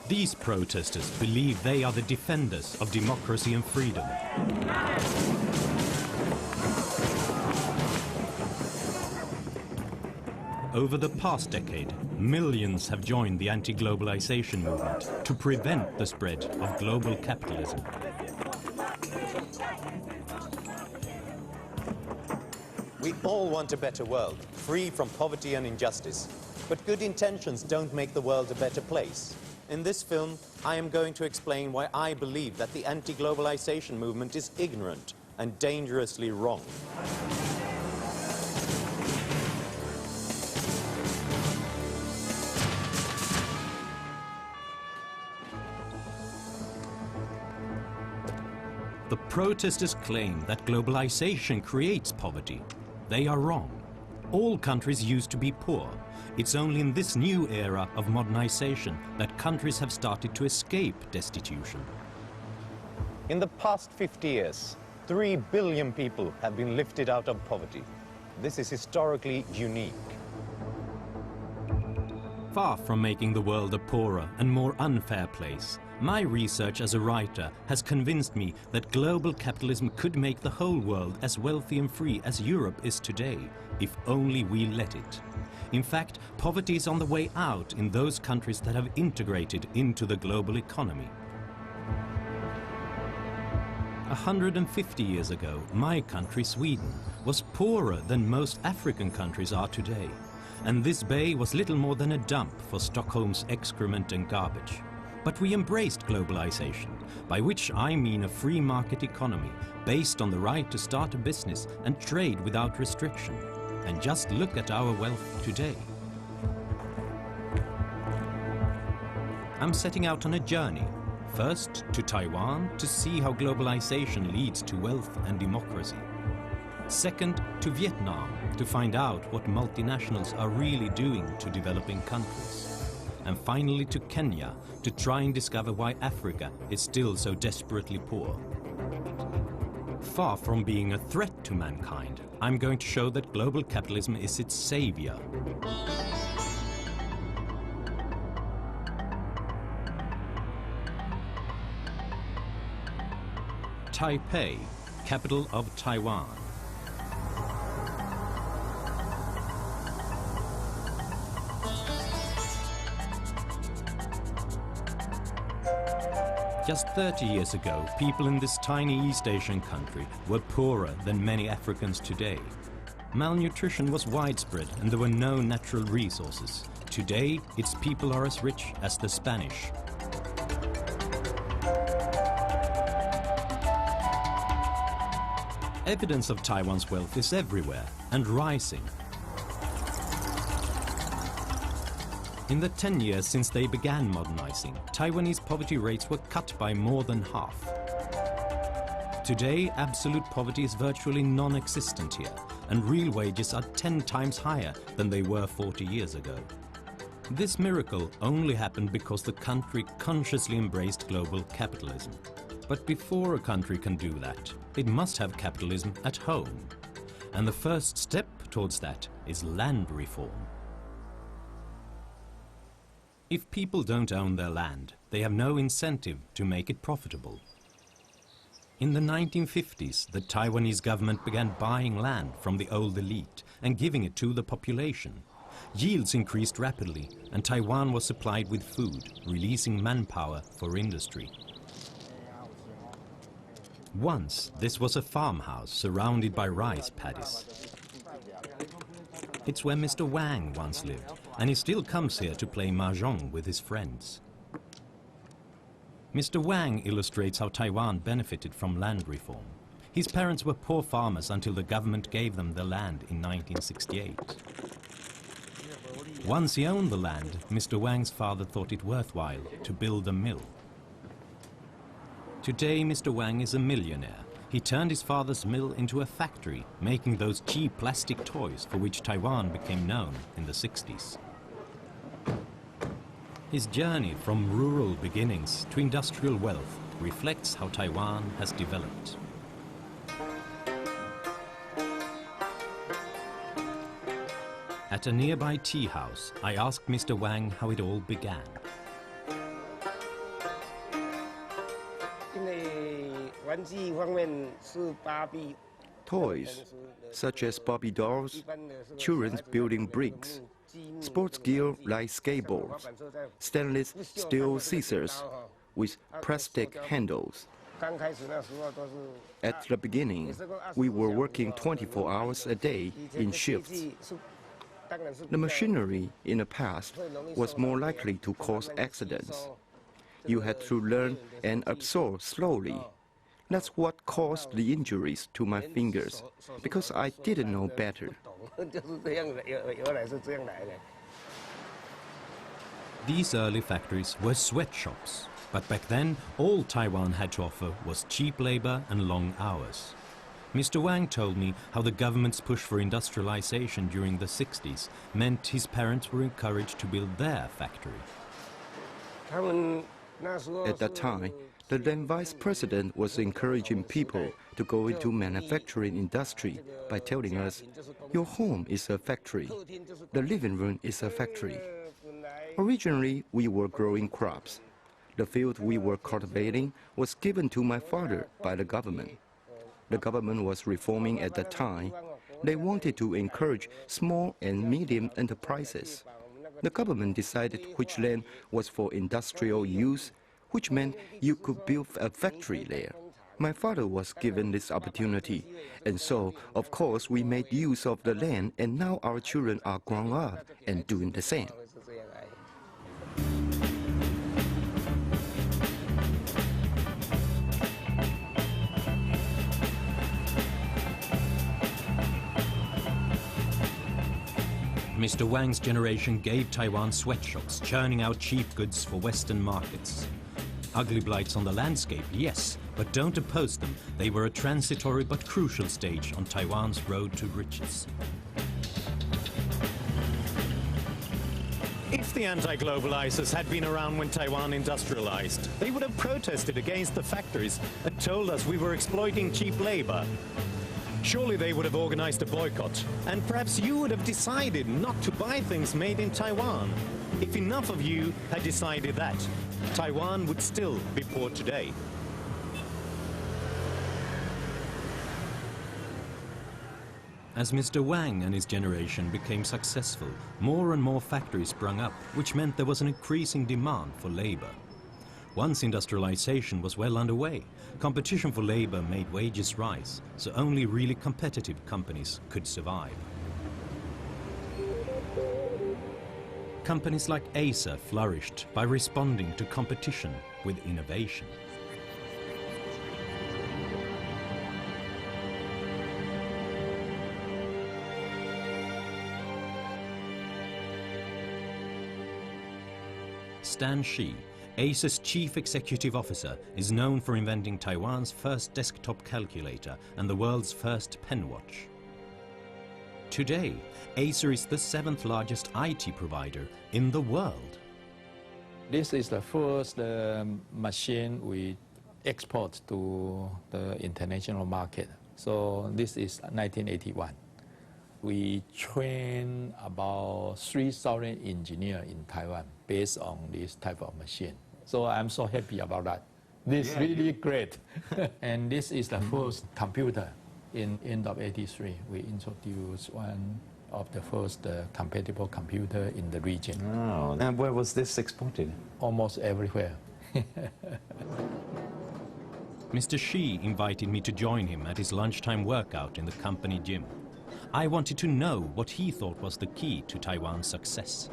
These protesters believe they are the defenders of democracy and freedom. Over the past decade, millions have joined the anti-globalization movement to prevent the spread of global capitalism. We all want a better world, free from poverty and injustice. But good intentions don't make the world a better place. In this film, I am going to explain why I believe that the anti-globalization movement is ignorant and dangerously wrong. The protesters claim that globalization creates poverty. They are wrong. All countries used to be poor. It's only in this new era of modernization that countries have started to escape destitution. In the past 50 years, 3 billion people have been lifted out of poverty. This is historically unique. Far from making the world a poorer and more unfair place, my research as a writer has convinced me that global capitalism could make the whole world as wealthy and free as Europe is today, if only we let it. In fact, poverty is on the way out in those countries that have integrated into the global economy. 150 years ago, my country, Sweden, was poorer than most African countries are today. And this bay was little more than a dump for Stockholm's excrement and garbage. But we embraced globalization, by which I mean a free market economy based on the right to start a business and trade without restriction. And just look at our wealth today. I'm setting out on a journey, first to Taiwan to see how globalization leads to wealth and democracy. Second, to Vietnam to find out what multinationals are really doing to developing countries. And finally to Kenya to try and discover why Africa is still so desperately poor. Far from being a threat to mankind, I'm going to show that global capitalism is its savior. Taipei, capital of Taiwan. Just 30 years ago, people in this tiny East Asian country were poorer than many Africans today. Malnutrition was widespread and there were no natural resources. Today, its people are as rich as the Spanish. Evidence of Taiwan's wealth is everywhere and rising. In the 10 years since they began modernizing, Taiwanese poverty rates were cut by more than half. Today, absolute poverty is virtually non-existent here, and real wages are 10 times higher than they were 40 years ago. This miracle only happened because the country consciously embraced global capitalism. But before a country can do that, it must have capitalism at home. And the first step towards that is land reform. If people don't own their land, they have no incentive to make it profitable. In the 1950s, the Taiwanese government began buying land from the old elite and giving it to the population. Yields increased rapidly, and Taiwan was supplied with food, releasing manpower for industry. Once, this was a farmhouse surrounded by rice paddies. It's where Mr. Wang once lived, and he still comes here to play mahjong with his friends. Mr. Wang illustrates how Taiwan benefited from land reform. His parents were poor farmers until the government gave them the land in 1968. Once he owned the land, Mr. Wang's father thought it worthwhile to build a mill. Today, Mr. Wang is a millionaire. He turned his father's mill into a factory, making those cheap plastic toys for which Taiwan became known in the 60s. His journey from rural beginnings to industrial wealth reflects how Taiwan has developed. At a nearby tea house, I asked Mr. Wang how it all began. Toys, such as Barbie dolls, children's building bricks, sports gear like skateboards, stainless steel scissors with plastic handles. At the beginning, we were working 24 hours a day in shifts. The machinery in the past was more likely to cause accidents. You had to learn and absorb slowly. That's what caused the injuries to my fingers, because I didn't know better. These early factories were sweatshops, but back then all Taiwan had to offer was cheap labor and long hours. Mr. Wang told me how the government's push for industrialization during the 60s meant his parents were encouraged to build their factory. At that time, the then vice president was encouraging people to go into manufacturing industry by telling us, your home is a factory, the living room is a factory. Originally, we were growing crops. The field we were cultivating was given to my father by the government. The government was reforming at that time. They wanted to encourage small and medium enterprises. The government decided which land was for industrial use, which meant you could build a factory there. My father was given this opportunity, and so, of course, we made use of the land, and now our children are grown up and doing the same. Mr. Wang's generation gave Taiwan sweatshops, churning out cheap goods for Western markets. Ugly blights on the landscape, yes, but don't oppose them. They were a transitory but crucial stage on Taiwan's road to riches. If the anti-globalizers had been around when Taiwan industrialized, they would have protested against the factories and told us we were exploiting cheap labor. Surely they would have organized a boycott, and perhaps you would have decided not to buy things made in Taiwan. If enough of you had decided that, Taiwan would still be poor today. As Mr. Wang and his generation became successful, more and more factories sprung up, which meant there was an increasing demand for labor. Once industrialization was well underway, competition for labor made wages rise, so only really competitive companies could survive. Companies like Acer flourished by responding to competition with innovation. Stan Shi, Acer's chief executive officer, is known for inventing Taiwan's first desktop calculator and the world's first pen watch. Today, Acer is the 7th largest IT provider in the world. This is the first machine we export to the international market. So this is 1981. We train about 3,000 engineers in Taiwan based on this type of machine. So I'm so happy about that. This is really great. And this is the first computer in end of '83. We introduced one of the first compatible computer in the region. Oh, and where was this exported? Almost everywhere. Mr. Shi invited me to join him at his lunchtime workout in the company gym. I wanted to know what he thought was the key to Taiwan's success.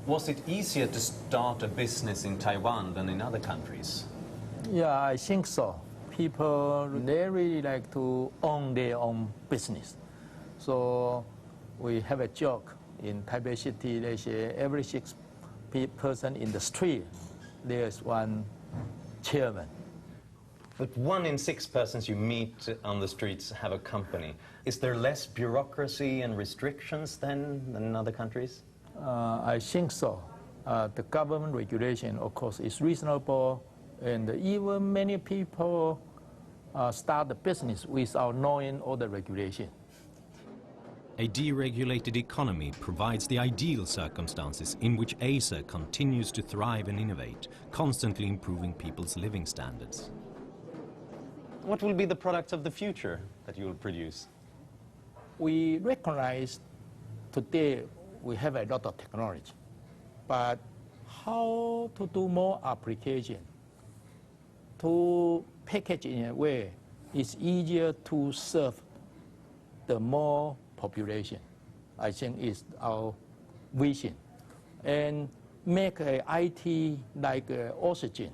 Was it easier to start a business in Taiwan than in other countries? Yeah, I think so. People, they really like to own their own business. So we have a joke in Taipei City, they say every 6 person in the street, there's one chairman. But 1 in 6 persons you meet on the streets have a company. Is there less bureaucracy and restrictions than in other countries? I think so. The government regulation, of course, is reasonable, and even many people start the business without knowing all the regulation. A deregulated economy provides the ideal circumstances in which Acer continues to thrive and innovate, constantly improving people's living standards. What will be the products of the future that you will produce? We recognize today we have a lot of technology, but how to do more application, to package in a way it's easier to serve the more population, I think is our vision. And make IT like oxygen,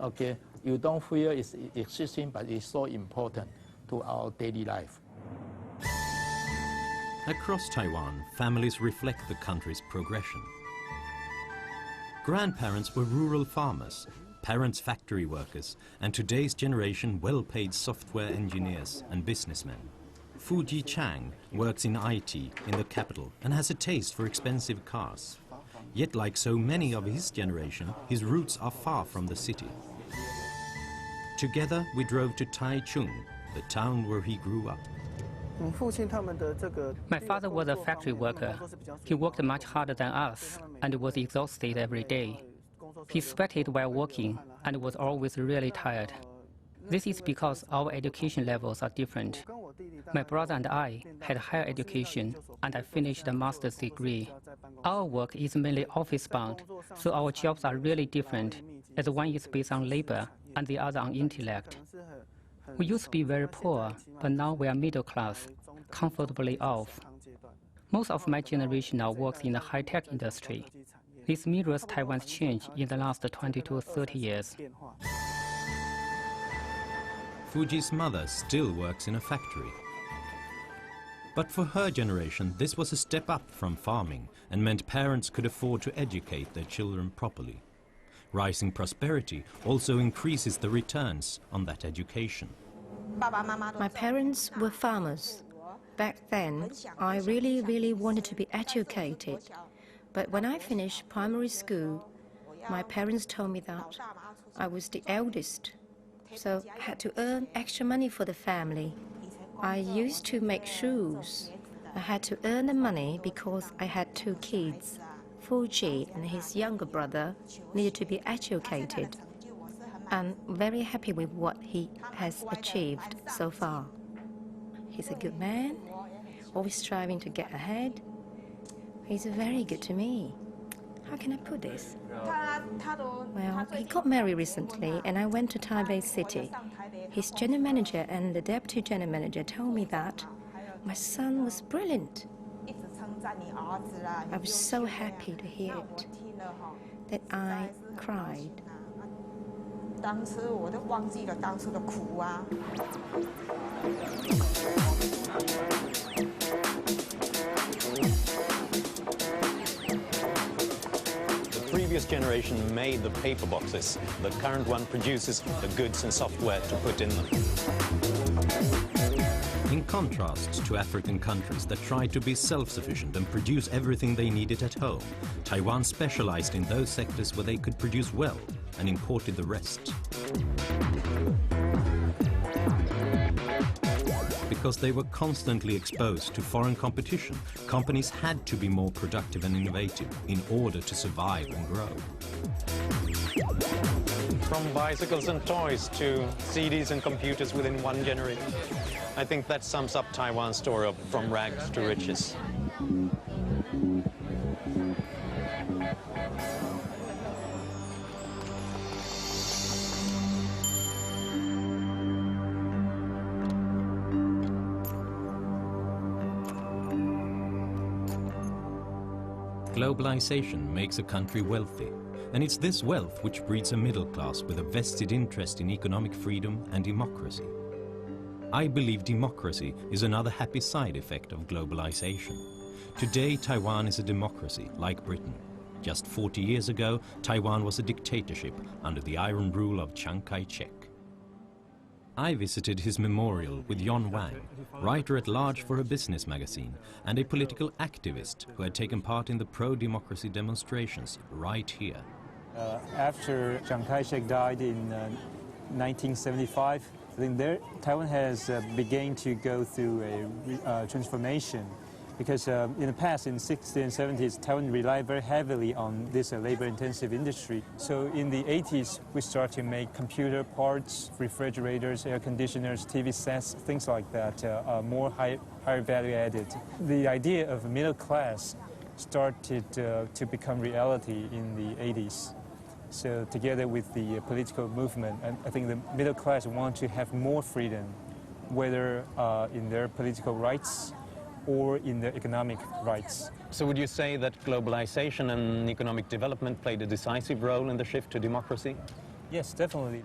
okay? You don't feel it's existing, but it's so important to our daily life. Across Taiwan, families reflect the country's progression. Grandparents were rural farmers, parents factory workers, and today's generation well-paid software engineers and businessmen. Fuji Chang works in IT in the capital and has a taste for expensive cars. Yet, like so many of his generation, his roots are far from the city. Together, we drove to Taichung, the town where he grew up. My father was a factory worker. He worked much harder than us and was exhausted every day. He sweated while working and was always really tired. This is because our education levels are different. My brother and I had higher education, and I finished a master's degree. Our work is mainly office-bound, so our jobs are really different, as one is based on labor and the other on intellect. We used to be very poor, but now we are middle class, comfortably off. Most of my generation now works in the high-tech industry. This mirrors Taiwan's change in the last 20 to 30 years. Fuji's mother still works in a factory. But for her generation, this was a step up from farming and meant parents could afford to educate their children properly. Rising prosperity also increases the returns on that education. My parents were farmers. Back then, I really wanted to be educated. But when I finished primary school, my parents told me that I was the eldest, so I had to earn extra money for the family. I used to make shoes. I had to earn the money because I had 2 kids. Fuji and his younger brother needed to be educated. I'm very happy with what he has achieved so far. He's a good man, always striving to get ahead. He's very good to me. How can I put this? Well, he got married recently, and I went to Taipei City. His general manager and the deputy general manager told me that my son was brilliant. I was so happy to hear it that I cried. The previous generation made the paper boxes. The current one produces the goods and software to put in them. In contrast to African countries that tried to be self-sufficient and produce everything they needed at home, Taiwan specialized in those sectors where they could produce well and imported the rest. Because they were constantly exposed to foreign competition, companies had to be more productive and innovative in order to survive and grow. From bicycles and toys to CDs and computers within one generation. I think that sums up Taiwan's story of from rags to riches. Globalization makes a country wealthy, and it's this wealth which breeds a middle class with a vested interest in economic freedom and democracy. I believe democracy is another happy side effect of globalization. Today, Taiwan is a democracy, like Britain. Just 40 years ago, Taiwan was a dictatorship under the iron rule of Chiang Kai-shek. I visited his memorial with Yon Wang, writer-at-large for a business magazine, and a political activist who had taken part in the pro-democracy demonstrations right here. After Chiang Kai-shek died in 1975, I think Taiwan has begun to go through a transformation. Because in the past, in the 60s and 70s, Taiwan relied very heavily on this labor-intensive industry. So in the 80s, we started to make computer parts, refrigerators, air conditioners, TV sets, things like that, more higher value added. The idea of a middle class started to become reality in the 80s. So together with the political movement, I think the middle class want to have more freedom, whether in their political rights or in their economic rights. So would you say that globalization and economic development played a decisive role in the shift to democracy? Yes, definitely.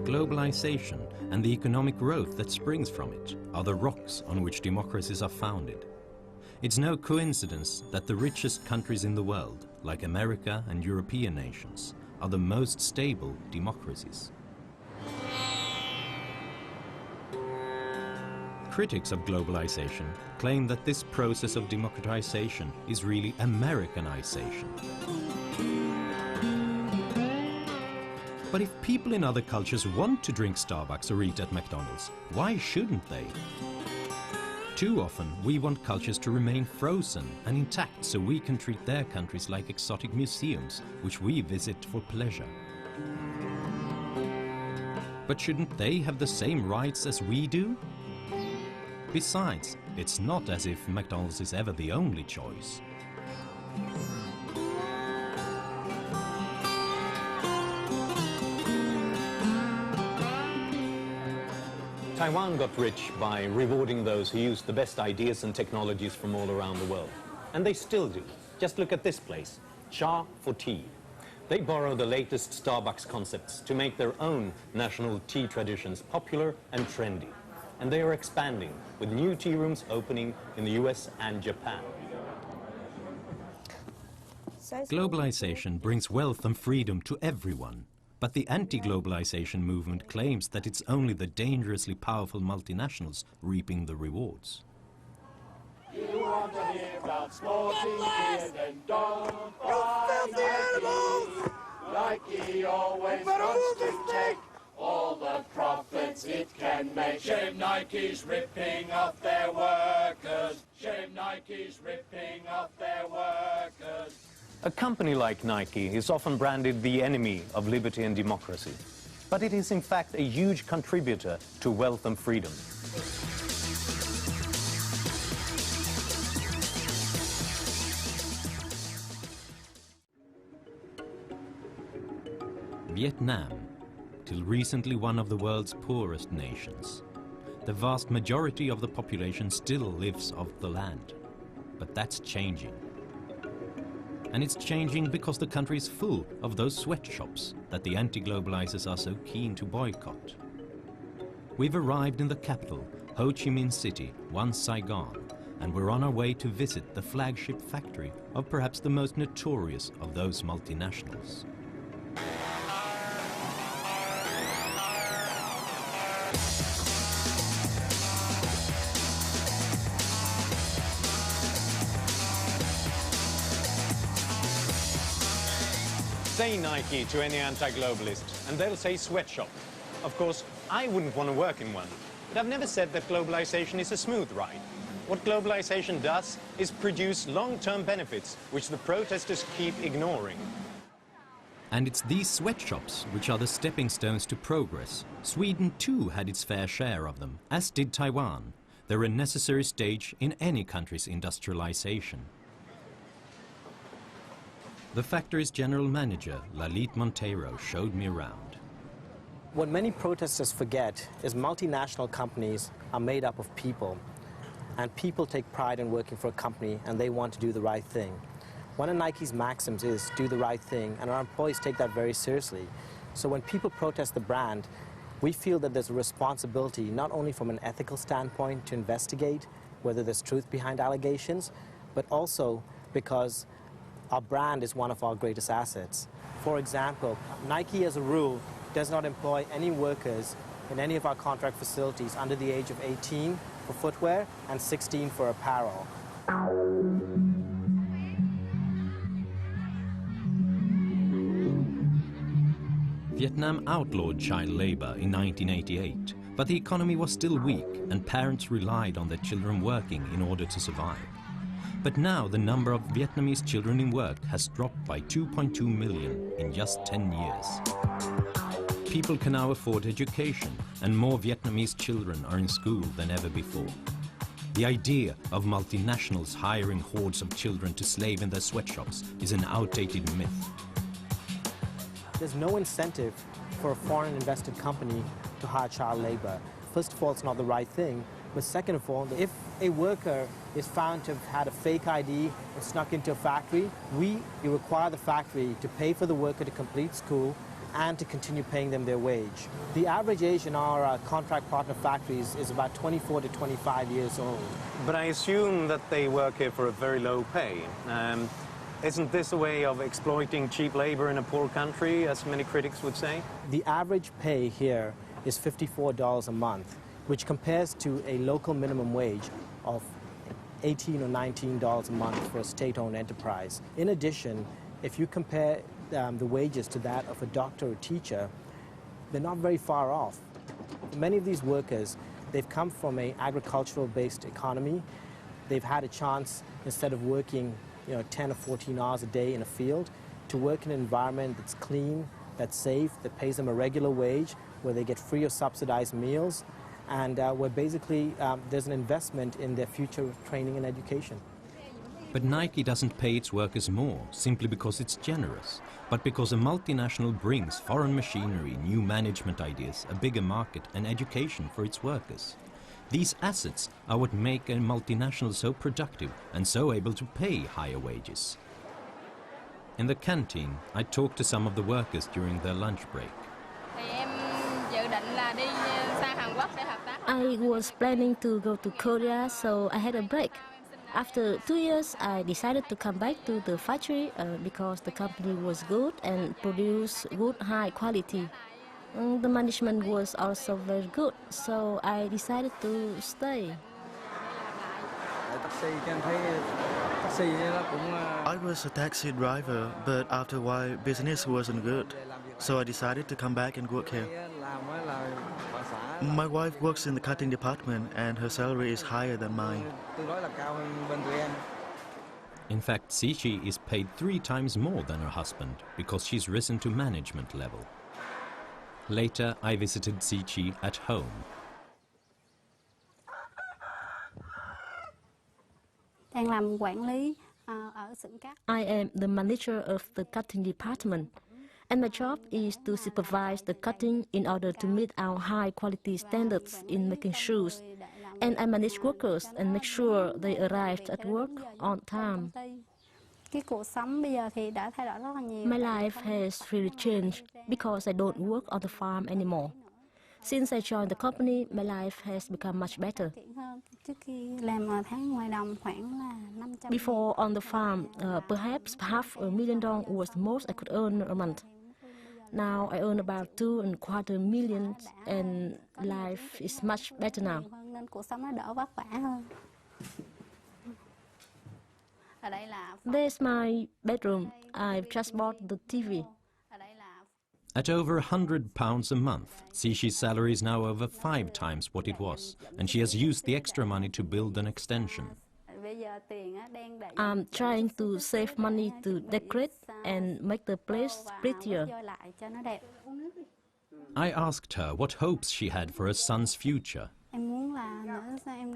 Globalization and the economic growth that springs from it are the rocks on which democracies are founded. It's no coincidence that the richest countries in the world, like America and European nations, are the most stable democracies. Critics of globalization claim that this process of democratization is really Americanization. But if people in other cultures want to drink Starbucks or eat at McDonald's, why shouldn't they? Too often, we want cultures to remain frozen and intact so we can treat their countries like exotic museums, which we visit for pleasure. But shouldn't they have the same rights as we do? Besides, it's not as if McDonald's is ever the only choice. Taiwan got rich by rewarding those who used the best ideas and technologies from all around the world. And they still do. Just look at this place, Cha for tea. They borrow the latest Starbucks concepts to make their own national tea traditions popular and trendy. And they are expanding, with new tea rooms opening in the US and Japan. Globalization brings wealth and freedom to everyone. But the anti-globalization movement claims that it's only the dangerously powerful multinationals reaping the rewards. You want to hear about sporting gear, then don't buy Nike. Nike always wants to take all the profits it can make. Shame Nike's ripping off their workers. Shame Nike's ripping off their workers. A company like Nike is often branded the enemy of liberty and democracy. But it is in fact a huge contributor to wealth and freedom. Vietnam, till recently one of the world's poorest nations. The vast majority of the population still lives off the land. But that's changing. And it's changing because the country is full of those sweatshops that the anti-globalizers are so keen to boycott. We've arrived in the capital, Ho Chi Minh City, once Saigon, and we're on our way to visit the flagship factory of perhaps the most notorious of those multinationals. Say Nike to any anti-globalist, and they'll say sweatshop. Of course, I wouldn't want to work in one, but I've never said that globalization is a smooth ride. What globalization does is produce long-term benefits, which the protesters keep ignoring. And it's these sweatshops which are the stepping stones to progress. Sweden too had its fair share of them, as did Taiwan. They're a necessary stage in any country's industrialization. The factory's general manager, Lalit Monteiro, showed me around. What many protesters forget is multinational companies are made up of people. And people take pride in working for a company and they want to do the right thing. One of Nike's maxims is do the right thing, and our employees take that very seriously. So when people protest the brand, we feel that there's a responsibility not only from an ethical standpoint to investigate whether there's truth behind allegations, but also because our brand is one of our greatest assets. For example, Nike as a rule does not employ any workers in any of our contract facilities under the age of 18 for footwear and 16 for apparel. Vietnam outlawed child labor in 1988, But the economy was still weak, and parents relied on their children working in order to survive. But now the number of Vietnamese children in work has dropped by 2.2 million in just 10 years. People can now afford education, and more Vietnamese children are in school than ever before. The idea of multinationals hiring hordes of children to slave in their sweatshops is an outdated myth. There's no incentive for a foreign invested company to hire child labor. First of all, it's not the right thing. But second of all, if a worker is found to have had a fake ID and snuck into a factory, we require the factory to pay for the worker to complete school and to continue paying them their wage. The average age in our contract partner factories is about 24 to 25 years old. But I assume that they work here for a very low pay. Isn't this a way of exploiting cheap labor in a poor country, as many critics would say? The average pay here is $54 a month, which compares to a local minimum wage of $18 or $19 a month for a state-owned enterprise. In addition, if you compare the wages to that of a doctor or teacher, they're not very far off. Many of these workers, they've come from an agricultural-based economy. They've had a chance, instead of working 10 or 14 hours a day in a field, to work in an environment that's clean, that's safe, that pays them a regular wage, where they get free or subsidized meals, and where basically there's an investment in their future training and education. But Nike doesn't pay its workers more simply because it's generous, but because a multinational brings foreign machinery, new management ideas, a bigger market and education for its workers. These assets are what make a multinational so productive and so able to pay higher wages. In the canteen, I talked to some of the workers during their lunch break. I was planning to go to Korea, so I had a break. After 2 years, I decided to come back to the factory because the company was good and produced good, high quality. The management was also very good, so I decided to stay. I was a taxi driver, but after a while, business wasn't good, so I decided to come back and work here. My wife works in the cutting department, and her salary is higher than mine. In fact, Sichi is paid 3 times more than her husband because she's risen to management level. Later, I visited Sichi at home. I am the manager of the cutting department, and my job is to supervise the cutting in order to meet our high quality standards in making shoes. And I manage workers and make sure they arrive at work on time. My life has really changed because I don't work on the farm anymore. Since I joined the company, my life has become much better. Before on the farm, perhaps $500,000 was the most I could earn a month. Now I earn about $2.25 million, and life is much better now. There's my bedroom. I've just bought the TV. At over £100 a month, Sichi's salary is now over 5 times what it was, and she has used the extra money to build an extension. I'm trying to save money to decorate and make the place prettier. I asked her what hopes she had for her son's future.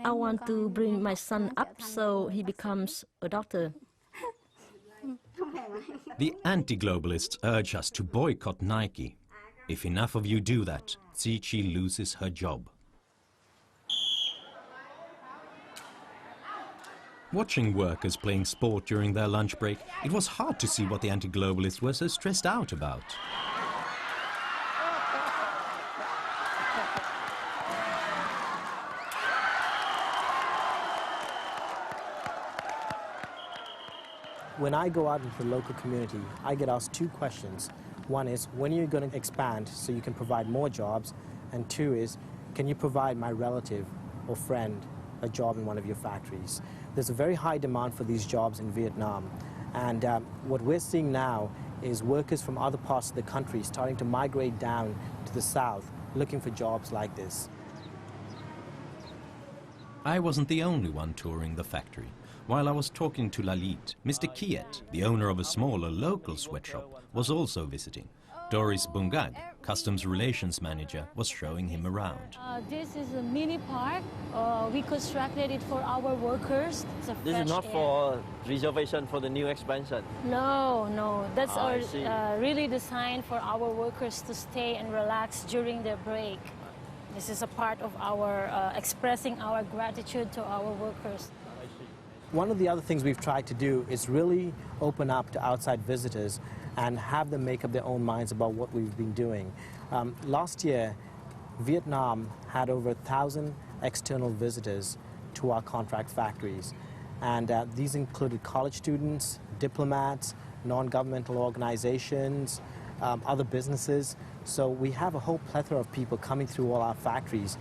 I want to bring my son up so he becomes a doctor. The anti-globalists urge us to boycott Nike. If enough of you do that, Sichi loses her job. Watching workers playing sport during their lunch break, it was hard to see what the anti-globalists were so stressed out about. When I go out into the local community, I get asked 2 questions. One is, when are you going to expand so you can provide more jobs? And 2 is, can you provide my relative or friend a job in one of your factories? There's a very high demand for these jobs in Vietnam. And what we're seeing now is workers from other parts of the country starting to migrate down to the south, looking for jobs like this. I wasn't the only one touring the factory. While I was talking to Lalit, Mr. Kiet, the owner of a smaller local sweatshop, was also visiting. Doris Bungag, Customs Relations Manager, was showing him around. This is a mini park. We constructed it for our workers. This is not for reservation for the new expansion? No. That's really designed for our workers to stay and relax during their break. This is a part of our expressing our gratitude to our workers. One of the other things we've tried to do is really open up to outside visitors and have them make up their own minds about what we've been doing. Last year, Vietnam had over 1,000 external visitors to our contract factories. And these included college students, diplomats, non-governmental organizations, other businesses. So we have a whole plethora of people coming through all our factories,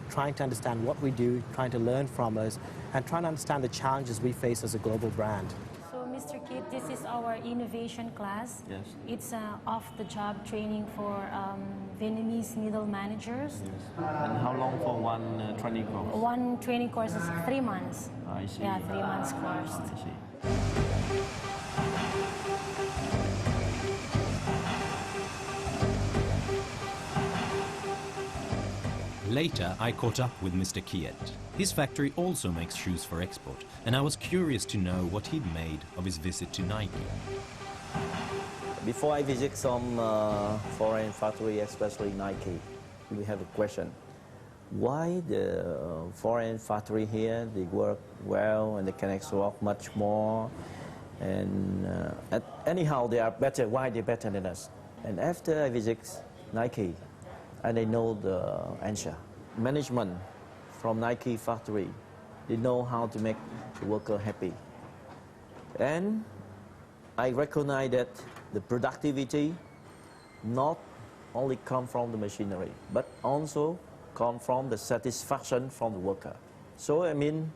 trying to understand what we do, trying to learn from us, and trying to understand the challenges we face as a global brand. So, Mr. Kip, this is our innovation class. Yes. It's off-the-job training for Vietnamese middle managers. Yes. And how long for one training course? One training course is 3 months. I see. Yeah, 3 months course. I see. Later, I caught up with Mr. Kiet. His factory also makes shoes for export, and I was curious to know what he'd made of his visit to Nike. Before I visit some foreign factory, especially Nike, we have a question. Why the foreign factory here, they work well and they can export much more, and anyhow they are better, why they're better than us? And after I visit Nike, and I know the answer. Management from Nike factory, they know how to make the worker happy. And I recognize that the productivity not only come from the machinery, but also come from the satisfaction from the worker. So I mean,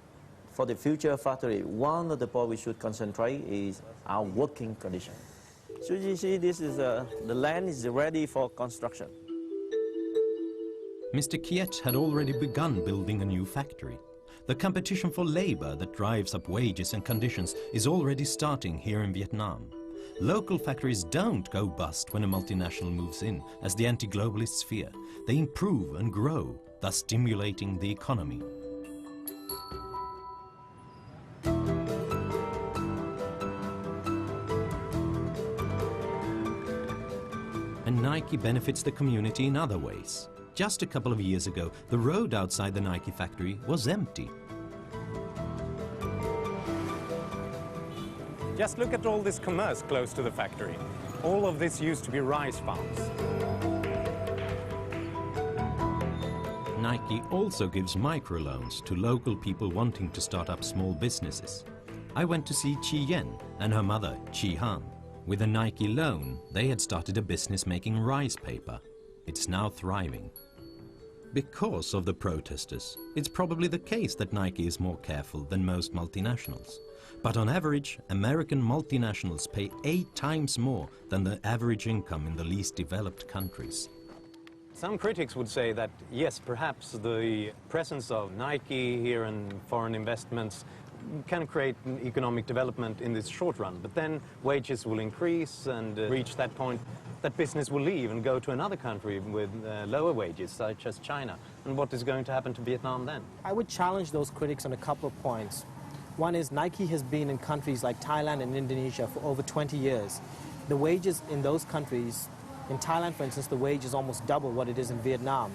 for the future factory, one of the points we should concentrate is our working condition. So you see, this is the land is ready for construction. Mr. Kiet had already begun building a new factory. The competition for labor that drives up wages and conditions is already starting here in Vietnam. Local factories don't go bust when a multinational moves in, as the anti-globalists fear. They improve and grow, thus stimulating the economy. And Nike benefits the community in other ways. Just a couple of years ago, the road outside the Nike factory was empty. Just look at all this commerce close to the factory. All of this used to be rice farms. Nike also gives microloans to local people wanting to start up small businesses. I went to see Chi Yen and her mother, Chi Han. With a Nike loan, they had started a business making rice paper. It's now thriving. Because of the protesters, it's probably the case that Nike is more careful than most multinationals. But on average, American multinationals pay 8 times more than the average income in the least developed countries. Some critics would say that, yes, perhaps the presence of Nike here and foreign investments can create an economic development in this short run, but then wages will increase and reach that point that business will leave and go to another country with lower wages, such as China. And what is going to happen to Vietnam then? I would challenge those critics on a couple of points. One is Nike has been in countries like Thailand and Indonesia for over 20 years. The wages in those countries, in Thailand for instance, the wage is almost double what it is in Vietnam.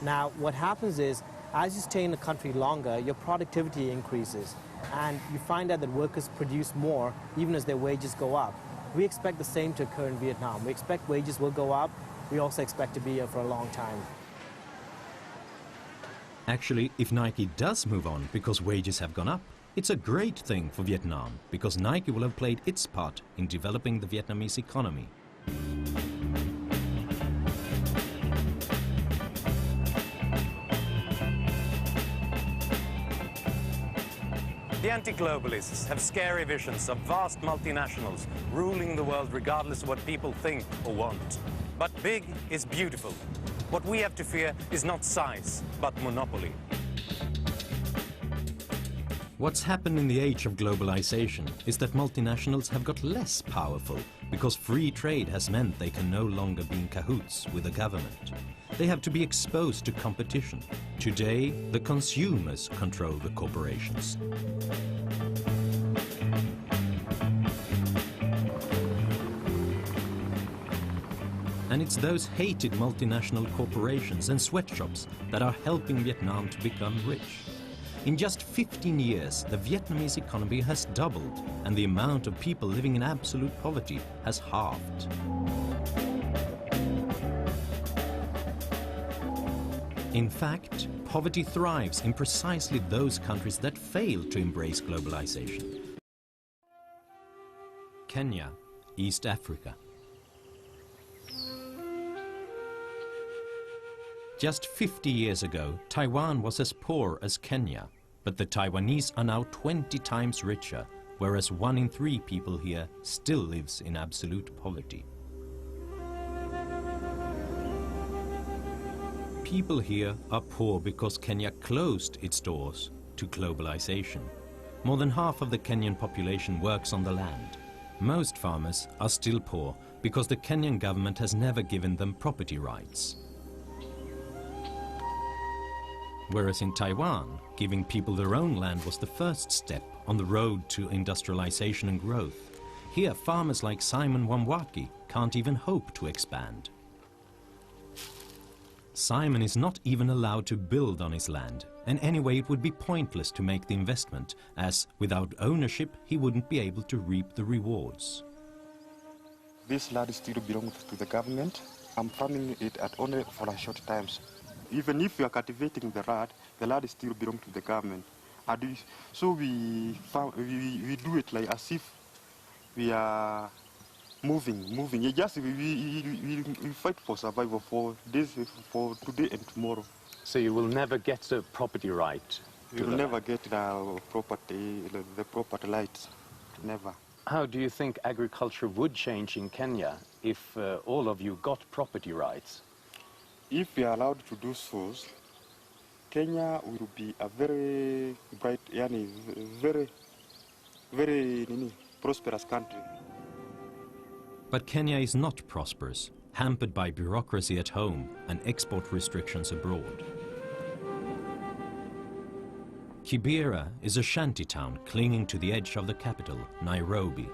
Now what happens is, as you stay in the country longer, your productivity increases and you find out that workers produce more even as their wages go up. We expect the same to occur in Vietnam. We expect wages will go up. We also expect to be here for a long time. Actually, if Nike does move on because wages have gone up, it's a great thing for Vietnam, because Nike will have played its part in developing the Vietnamese economy. The anti-globalists have scary visions of vast multinationals ruling the world regardless of what people think or want. But big is beautiful. What we have to fear is not size, but monopoly. What's happened in the age of globalization is that multinationals have got less powerful because free trade has meant they can no longer be in cahoots with the government. They have to be exposed to competition. Today, the consumers control the corporations. And it's those hated multinational corporations and sweatshops that are helping Vietnam to become rich. In just 15 years, the Vietnamese economy has doubled, and the amount of people living in absolute poverty has halved. In fact, poverty thrives in precisely those countries that fail to embrace globalization. Kenya, East Africa. Just 50 years ago, Taiwan was as poor as Kenya, but the Taiwanese are now 20 times richer, whereas 1 in 3 people here still lives in absolute poverty. People here are poor because Kenya closed its doors to globalization. More than half of the Kenyan population works on the land. Most farmers are still poor because the Kenyan government has never given them property rights. Whereas in Taiwan, giving people their own land was the first step on the road to industrialization and growth. Here, farmers like Simon Wamwaki can't even hope to expand. Simon is not even allowed to build on his land, and anyway it would be pointless to make the investment, as without ownership he wouldn't be able to reap the rewards. This land still belongs to the government. I'm farming it at only for a short time. Even if we are cultivating the land still belongs to the government. So we do it like as if we are moving. Just we fight for survival for today and tomorrow. So you will never get the property right? You will never get the property rights, never. How do you think agriculture would change in Kenya if all of you got property rights? If we are allowed to do so, Kenya will be a very bright, very prosperous country. But Kenya is not prosperous, hampered by bureaucracy at home and export restrictions abroad. Kibera is a shanty town clinging to the edge of the capital, Nairobi.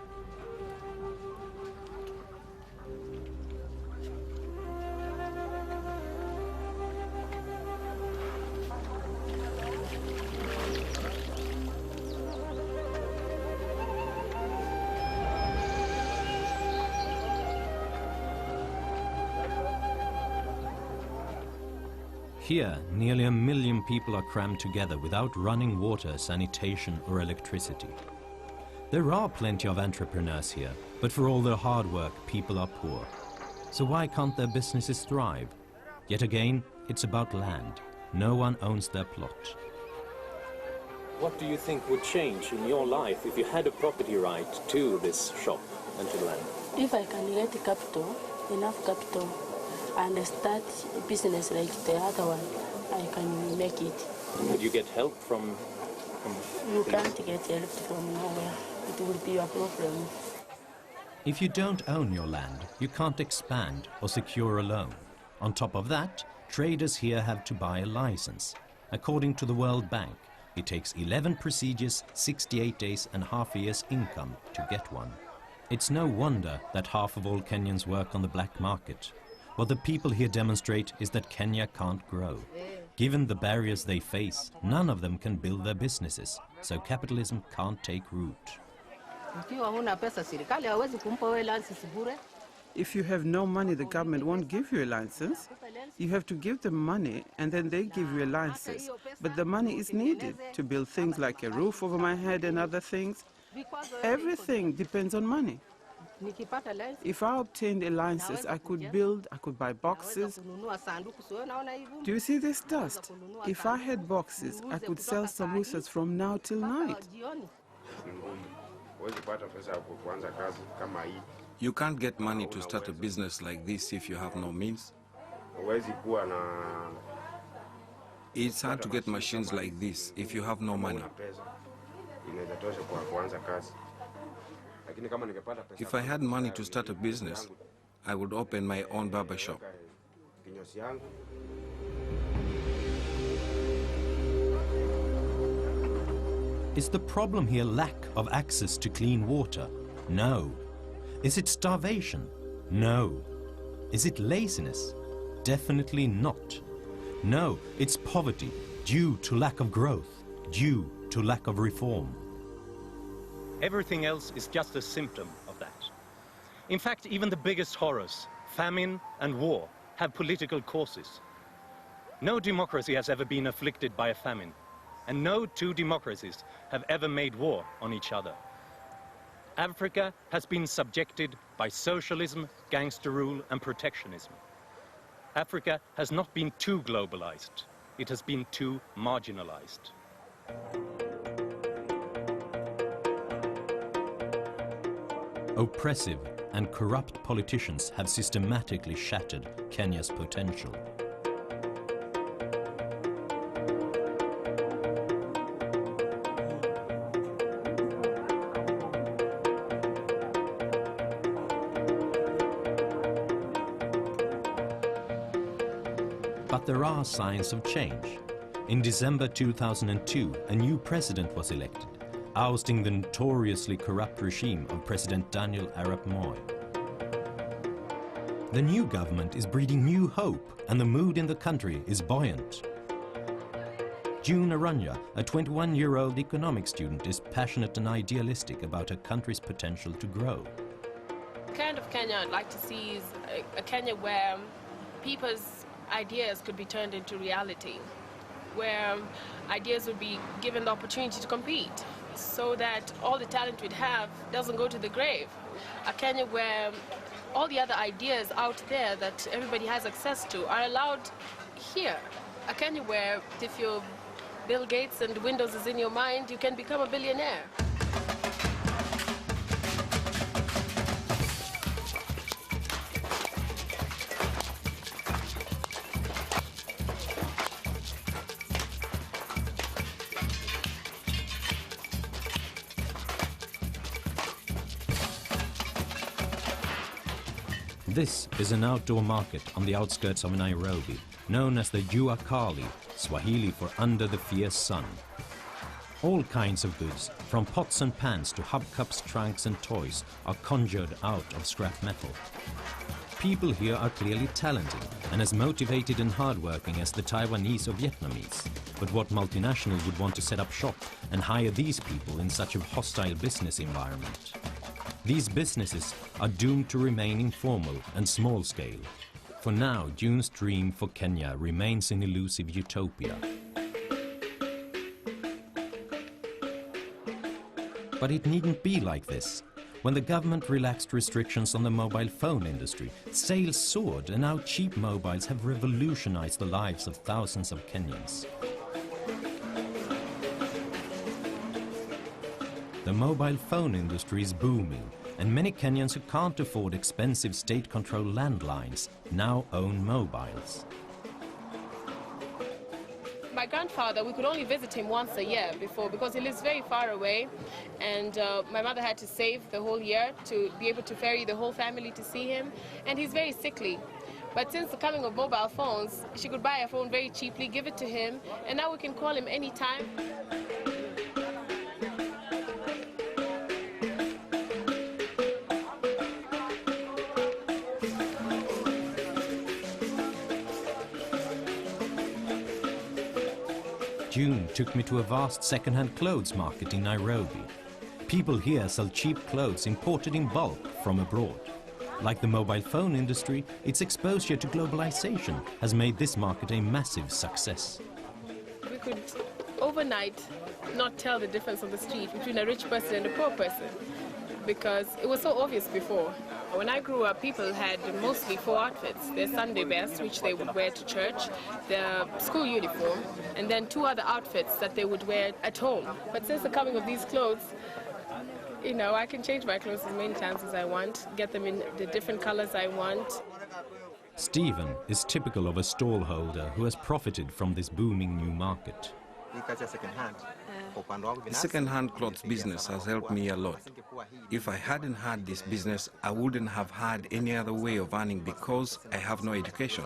Here, nearly 1 million people are crammed together without running water, sanitation or electricity. There are plenty of entrepreneurs here, but for all their hard work, people are poor. So why can't their businesses thrive? Yet again, it's about land. No one owns their plot. What do you think would change in your life if you had a property right to this shop and to land? If I can get capital, enough capital, and start a business like the other one, I can make it. Could you get help from You can't get help from nowhere. It will be a problem. If you don't own your land, you can't expand or secure a loan. On top of that, traders here have to buy a license. According to the World Bank, it takes 11 procedures, 68 days and half a year's income to get one. It's no wonder that half of all Kenyans work on the black market. What the people here demonstrate is that Kenya can't grow. Given the barriers they face, none of them can build their businesses, so capitalism can't take root. If you have no money, the government won't give you a license. You have to give them money and then they give you a license. But the money is needed to build things like a roof over my head and other things. Everything depends on money. If I obtained a license, I could build, I could buy boxes. Do you see this dust? If I had boxes, I could sell samosas from now till night. You can't get money to start a business like this if you have no means. It's hard to get machines like this if you have no money. If I had money to start a business, I would open my own barber shop. Is the problem here lack of access to clean water? No. Is it starvation? No. Is it laziness? Definitely not. No, it's poverty due to lack of growth, due to lack of reform. Everything else is just a symptom of that. In fact, even the biggest horrors, famine and war, have political causes. No democracy has ever been afflicted by a famine, and no two democracies have ever made war on each other. Africa has been subjected by socialism, gangster rule and protectionism. Africa has not been too globalized, it has been too marginalized. Oppressive and corrupt politicians have systematically shattered Kenya's potential. But there are signs of change. In December 2002, a new president was elected, ousting the notoriously corrupt regime of President Daniel Arap Moi. The new government is breeding new hope, and the mood in the country is buoyant. June Aranya, a 21-year-old economics student, is passionate and idealistic about her country's potential to grow. The kind of Kenya I'd like to see is a Kenya where people's ideas could be turned into reality, where ideas would be given the opportunity to compete, so that all the talent we'd have doesn't go to the grave. A Kenya where all the other ideas out there that everybody has access to are allowed here. A Kenya where if you're Bill Gates and Windows is in your mind, you can become a billionaire. This is an outdoor market on the outskirts of Nairobi, known as the Jua Kali, Swahili for under the fierce sun. All kinds of goods, from pots and pans to hubcaps, trunks and toys, are conjured out of scrap metal. People here are clearly talented and as motivated and hardworking as the Taiwanese or Vietnamese. But what multinational would want to set up shop and hire these people in such a hostile business environment? These businesses are doomed to remain informal and small scale. For now, June's dream for Kenya remains an elusive utopia. But it needn't be like this. When the government relaxed restrictions on the mobile phone industry, sales soared, and now cheap mobiles have revolutionized the lives of thousands of Kenyans. The mobile phone industry is booming, and many Kenyans who can't afford expensive state-controlled landlines now own mobiles. My grandfather, we could only visit him once a year before because he lives very far away, and my mother had to save the whole year to be able to ferry the whole family to see him, and he's very sickly. But since the coming of mobile phones, she could buy a phone very cheaply, give it to him, and now we can call him anytime. June took me to a vast second-hand clothes market in Nairobi. People here sell cheap clothes imported in bulk from abroad. Like the mobile phone industry, its exposure to globalization has made this market a massive success. We could overnight not tell the difference on the street between a rich person and a poor person because it was so obvious before. When I grew up, people had mostly 4 outfits: their Sunday best, which they would wear to church, their school uniform, and then 2 other outfits that they would wear at home. But since the coming of these clothes, you know, I can change my clothes as many times as I want, get them in the different colors I want. Stephen is typical of a stallholder who has profited from this booming new market. The second-hand clothes business has helped me a lot. If I hadn't had this business, I wouldn't have had any other way of earning because I have no education.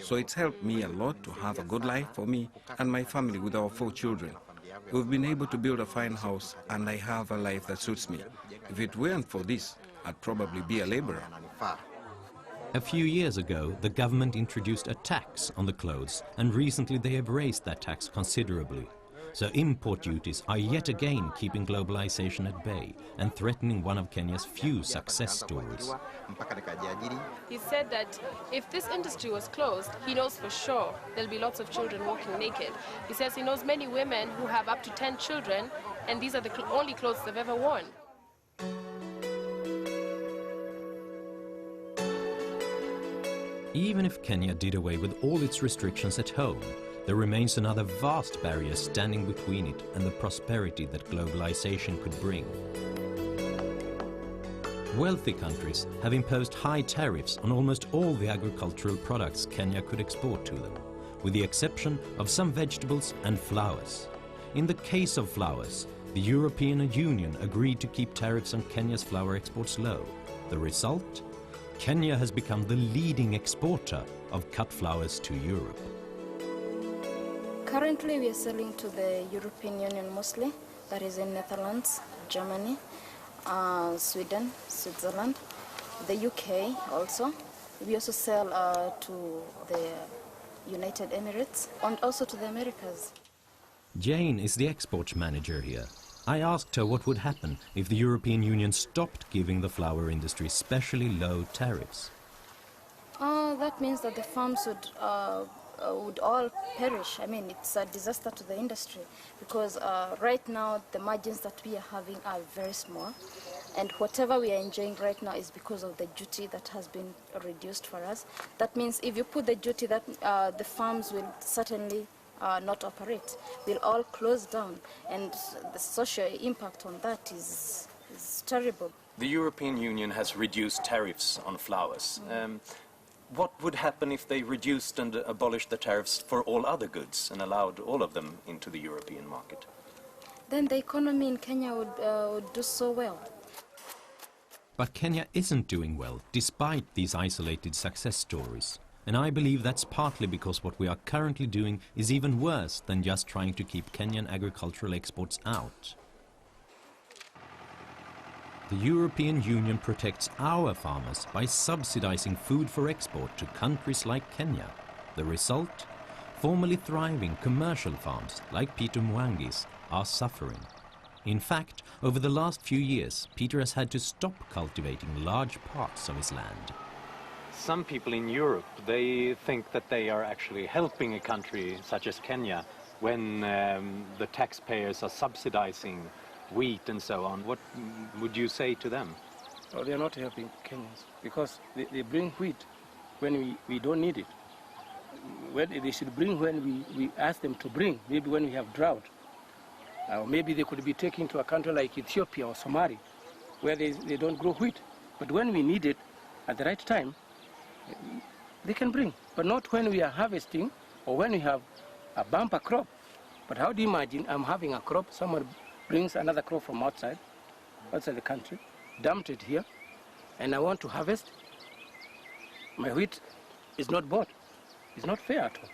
So it's helped me a lot to have a good life for me and my family with our 4 children. We've been able to build a fine house and I have a life that suits me. If it weren't for this, I'd probably be a laborer. A few years ago, the government introduced a tax on the clothes, and recently they have raised that tax considerably. So import duties are yet again keeping globalization at bay and threatening one of Kenya's few success stories. He said that if this industry was closed, he knows for sure there'll be lots of children walking naked. He says he knows many women who have up to 10 children, and these are the only clothes they've ever worn. Even if Kenya did away with all its restrictions at home, there remains another vast barrier standing between it and the prosperity that globalization could bring. Wealthy countries have imposed high tariffs on almost all the agricultural products Kenya could export to them, with the exception of some vegetables and flowers. In the case of flowers, the European Union agreed to keep tariffs on Kenya's flower exports low. The result? Kenya has become the leading exporter of cut flowers to Europe. Currently we are selling to the European Union mostly, that is in Netherlands, Germany, Sweden, Switzerland, the UK also. We also sell to the United Emirates and also to the Americas. Jane is the export manager here. I asked her what would happen if the European Union stopped giving the flower industry specially low tariffs. That means that the farms would all perish. I mean, it's a disaster to the industry because right now the margins that we are having are very small, and whatever we are enjoying right now is because of the duty that has been reduced for us. That means if you put the duty, that the farms will certainly not operate, will all close down, and the social impact on that is terrible. The European Union has reduced tariffs on flowers. What would happen if they reduced and abolished the tariffs for all other goods and allowed all of them into the European market? Then the economy in Kenya would do so well. But Kenya isn't doing well, despite these isolated success stories. And I believe that's partly because what we are currently doing is even worse than just trying to keep Kenyan agricultural exports out. The European Union protects our farmers by subsidizing food for export to countries like Kenya. The result? Formerly thriving commercial farms like Peter Mwangi's are suffering. In fact, over the last few years, Peter has had to stop cultivating large parts of his land. Some people in Europe, they think that they are actually helping a country such as Kenya when the taxpayers are subsidizing wheat and so on. What would you say to them? Oh, they are not helping Kenyans because they bring wheat when we don't need it. When they should bring when we ask them to bring, maybe when we have drought. Or maybe they could be taken to a country like Ethiopia or Somalia where they don't grow wheat. But when we need it at the right time, they can bring, but not when we are harvesting or when we have a bumper crop. But how do you imagine I'm having a crop, someone brings another crop from outside the country, dumped it here, and I want to harvest? My wheat is not bought. It's not fair at all.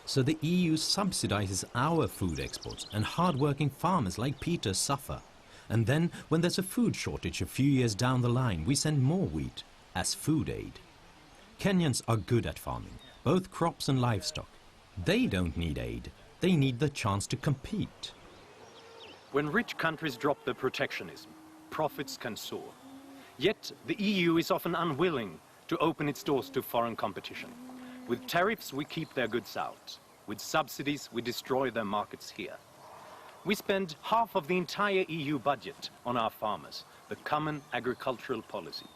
So the EU subsidizes our food exports, and hard-working farmers like Peter suffer. And then, when there's a food shortage a few years down the line, we send more wheat as food aid. Kenyans are good at farming, both crops and livestock. They don't need aid. They need the chance to compete. When rich countries drop their protectionism, profits can soar. Yet the EU is often unwilling to open its doors to foreign competition. With tariffs, we keep their goods out. With subsidies, we destroy their markets here. We spend half of the entire EU budget on our farmers, the common agricultural policy.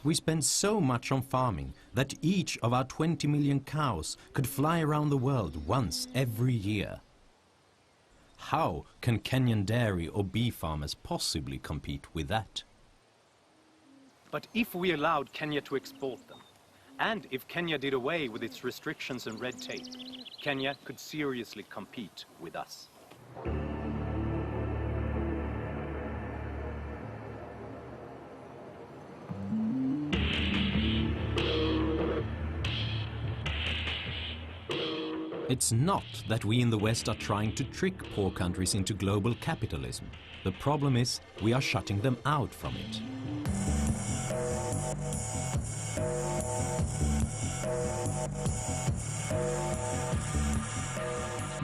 We spend so much on farming that each of our 20 million cows could fly around the world once every year. How can Kenyan dairy or beef farmers possibly compete with that? But if we allowed Kenya to export them, and if Kenya did away with its restrictions and red tape, Kenya could seriously compete with us. It's not that we in the West are trying to trick poor countries into global capitalism. The problem is we are shutting them out from it.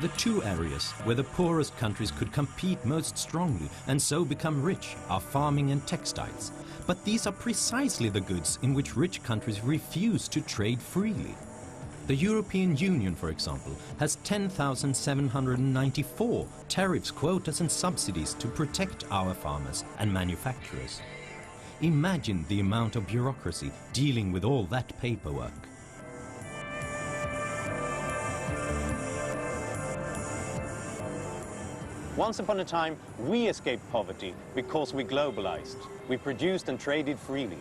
The two areas where the poorest countries could compete most strongly and so become rich are farming and textiles. But these are precisely the goods in which rich countries refuse to trade freely. The European Union, for example, has 10,794 tariffs, quotas and subsidies to protect our farmers and manufacturers. Imagine the amount of bureaucracy dealing with all that paperwork. Once upon a time, we escaped poverty because we globalized. We produced and traded freely.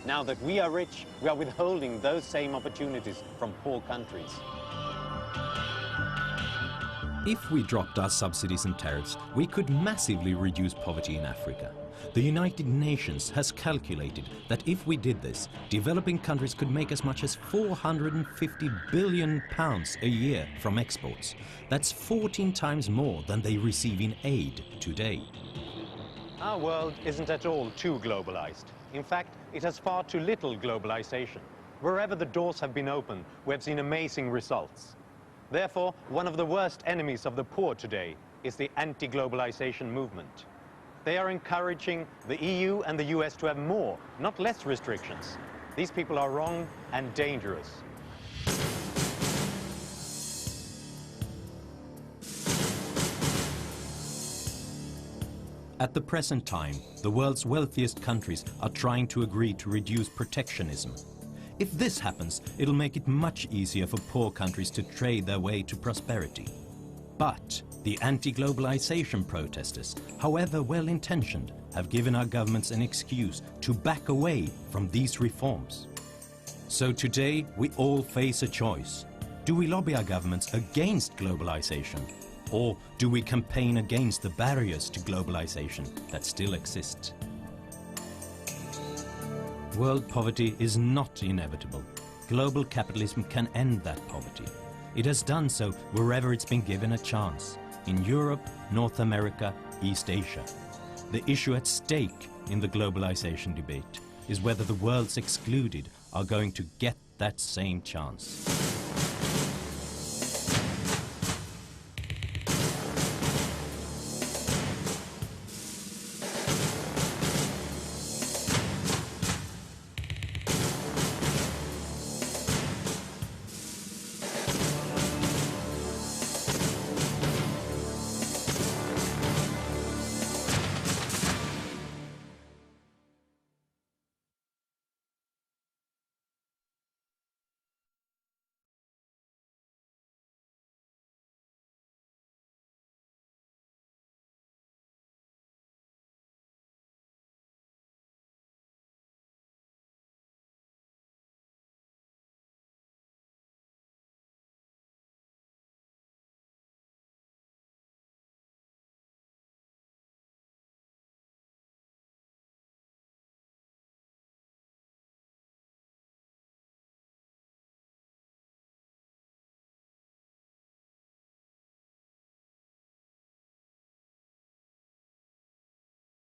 Now that we are rich, we are withholding those same opportunities from poor countries. If we dropped our subsidies and tariffs, we could massively reduce poverty in Africa. The United Nations has calculated that if we did this, developing countries could make as much as £450 billion a year from exports. That's 14 times more than they receive in aid today. Our world isn't at all too globalized. In fact, it has far too little globalization. Wherever the doors have been opened, we have seen amazing results. Therefore, one of the worst enemies of the poor today is the anti-globalization movement. They are encouraging the EU and the US to have more, not less restrictions. These people are wrong and dangerous. At the present time, the world's wealthiest countries are trying to agree to reduce protectionism. If this happens, it'll make it much easier for poor countries to trade their way to prosperity. But the anti-globalization protesters, however well-intentioned, have given our governments an excuse to back away from these reforms. So today, we all face a choice. Do we lobby our governments against globalization? Or do we campaign against the barriers to globalization that still exist? World poverty is not inevitable. Global capitalism can end that poverty. It has done so wherever it's been given a chance, in Europe, North America, East Asia. The issue at stake in the globalization debate is whether the world's excluded are going to get that same chance.